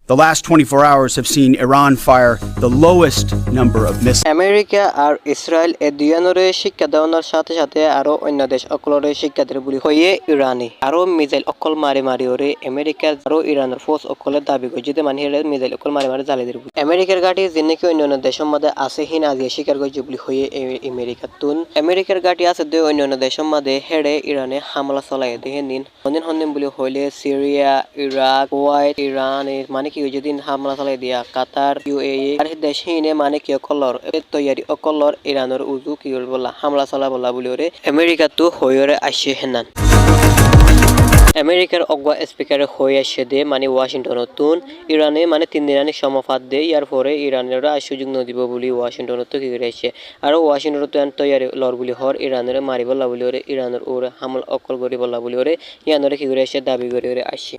The last 24 hours have seen Iran fire the lowest number of missiles. America আর Israel এ দুজনরে শিক্ষা দেওয়ার সাথে সাথে আরো অন্য দেশ অকলরে শিক্ষা দেবে বলে হয়ে ইরানি আরো মিসাইল অকল মারি মারি ওরে আমেরিকা আরো ইরানের ফোর্স অকলের দাবি করে যদি মানে মিসাইল অকল মারি মারি জ্বালিয়ে দেবে আমেরিকার গাড়ি যিনি কি অন্য দেশের মধ্যে আছে হিন আজিয়া স্বীকার করছে বলে হয়ে আমেরিকার গাড়ি আছে দুই অন্য দেশের মধ্যে হেড়ে ইরানে হামলা চলাই দিয়ে নিন হন্দিন বলে হইলে সিরিয়া ইরাক কুয়েত ইরান মানে কি যদি হামলা চালাই দিয়া কাতার ইউএই আর দেশ হিনে মানে কি অকলর তৈয়ারি অকলর ইরানের উজু কি বলা হামলা চালা বলা বলি ওরে আমেরিকা তো হইরে আসে হেনান আমেরিকার অগবা স্পিকারে হয়ে আসে দে মানে ওয়াশিংটন তুন ইরানে মানে 3 দিনানি সমফাত দে ইয়ার পরে ইরানের সুযোগ নদিব বলি ওয়াশিংটন তো কি করে আসে আর ওয়াশিংটন তো তৈয়ারি লর বলি হর ইরানের মারিব বলা বলি ওরে ইরানের ওরে হামলা অকল করি বলা বলি ওরে ইয়ানরে কি করে আসে দাবি করে ওরে আসে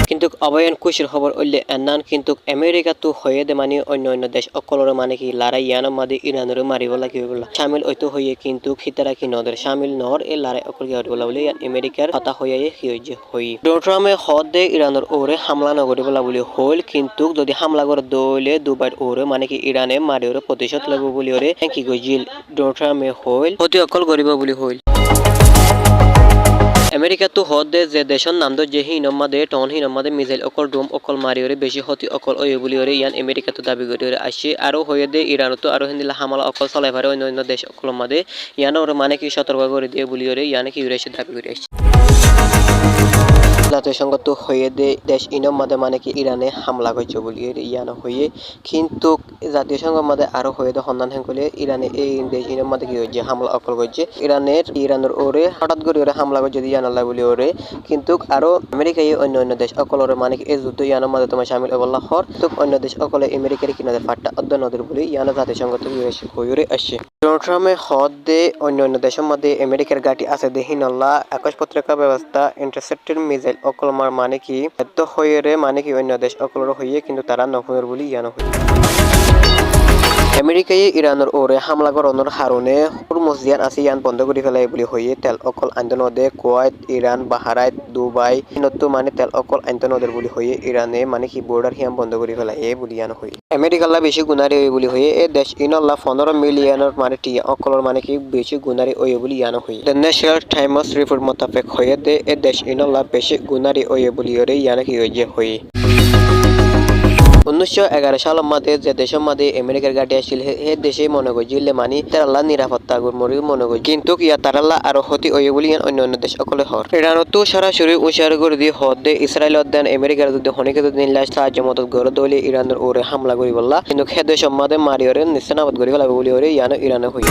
কিন্তু অবয়ন খুশির খবর উল্লে এনান কিন্তু আমেরিকা তো হয়ে দে মানে অন্য দেশ অকলর মানে কি লড়াই ইয়ানো মাদে ইরানের মারিব লাগি বলা শামিল হইতো হয়ে কিন্তু খিতারা কি নদের শামিল নর এ লড়াই অকল কি বলা বলে আমেরিকার কথা হয়ে কি হইছে হই ডোনাল্ড ট্রাম্পে হদ দে ইরানের ওরে হামলা নগরি বলা বলি হল কিন্তু যদি হামলা করে দইলে দুবার ওরে মানে কি ইরানে মারি ওরে প্রতিশোধ লব বলি ওরে কি কইছিল ডোনাল্ড ট্রাম্পে হল হতি অকল করিব বলি হল আমেরিকা তো হদ দে যে দেশৰ নাম দ যে হিনমাদে টন হিনমাদে মিসাইল অকল ড্রোম অকল মারি ওরে বেশি হতি অকল ওই বলি ওরে ইয়ান আমেরিকা তো দাবি করে ওরে আসে আরো হয়ে দে ইরান তো আরো হিন্দিলা হামলা অকল চলাই পারে অন্য দেশ অকল মাদে ইয়ান ওরে মানে কি সতর্ক করে দিয়ে বলি ওরে ইয়ান কি ওরে দাবি করে আসে জাতিসংঘ তো হয়ে দে দেশ ইনম মাদে মানে কি ইরানে হামলা করছে বলি ইয়ান হয়ে কিন্তু জাতিসংঘ মাদে আরো হয়ে দে সন্ধান হেঙ্কলে ইরানে এই দেশ ইনম মাদে কি হয়েছে হামলা অকল করছে ইরানের ওরে হঠাৎ করে ওরে হামলা করছে দিয়ে জানালা বলি ওরে কিন্তু আরো আমেরিকায় অন্য দেশ অকলরে মানে কি এই যুদ্ধ ইয়ানের মাদে তোমার শামিল বলা হর তো অন্য দেশ অকলে আমেরিকার কিনারে ফাটটা অধ্যয়ন নদীর বলি ইয়ান জাতিসংঘ তো হয়ে আসে ডোনাল্ড ট্রাম্পে হদ দে অন্য দেশের মধ্যে আমেরিকার গাড়ি আছে দেহিনল্লা আকাশ পত্রিকা ব্যবস্থা ইন্টারসেপ্টেড মিসাইল অকলমার মানে কি এত হয়ে মানে কি অন্য দেশ অকলর হয়ে কিন্তু তারা নহুয়ের বলি ইয়ানো হই আমেরিকায় ইরানের ওরে হামলা করানোর হারণে হুরমুজ জিয়ান আছে ইয়ান বন্ধ করে ফেলাই বলি হয়ে তেল অকল আন্তনদে কুয়েত ইরান বাহারাইন দুবাই ইনতো মানে তেল অকল আন্তনদের বলি হয়ে ইরানে মানে কি বর্ডার হিয়াম বন্ধ করে ফেলাই বলি ইয়ানো হই আমেরিকাল্লা বেশি গুনারি ওই বলি হয়ে এ দেশ ইনল্লা 15 মিলিয়নের মানে টিয়া অকলর মানে কি বেশি গুনারি ওই বলি ইয়ানো হই দ্য ন্যাশনাল টাইমস রিপোর্ট মোতাবেক হয়ে দে এ দেশ ইনল্লা বেশি গুনারি ওই বলি ওরে ইয়ানো কি হয়ে যে হই 1911 সালের মধ্যে যে দেশের মধ্যে আমেরিকার গাড়ি আসছিল হে দেশে মনে করছিল মানে তারাল্লা নিরাপত্তা মনে করি কিন্তু ইয়া তারাল্লা আরো হতি ওই বলি অন্য দেশ অকলে হর ইরান তো সরাসরি উশার করে দিয়ে হদে ইসরায়েল অধ্যান আমেরিকার যদি হনিকে যদি লাশ সাহায্য মদত করে দলে ইরানের ওরে হামলা করি বললা কিন্তু খেদে সম্মাদে মারি ওরে নিস্তানাবাদ করি ফেলাবে বলি ওরে ইয়ানো ইরানে হই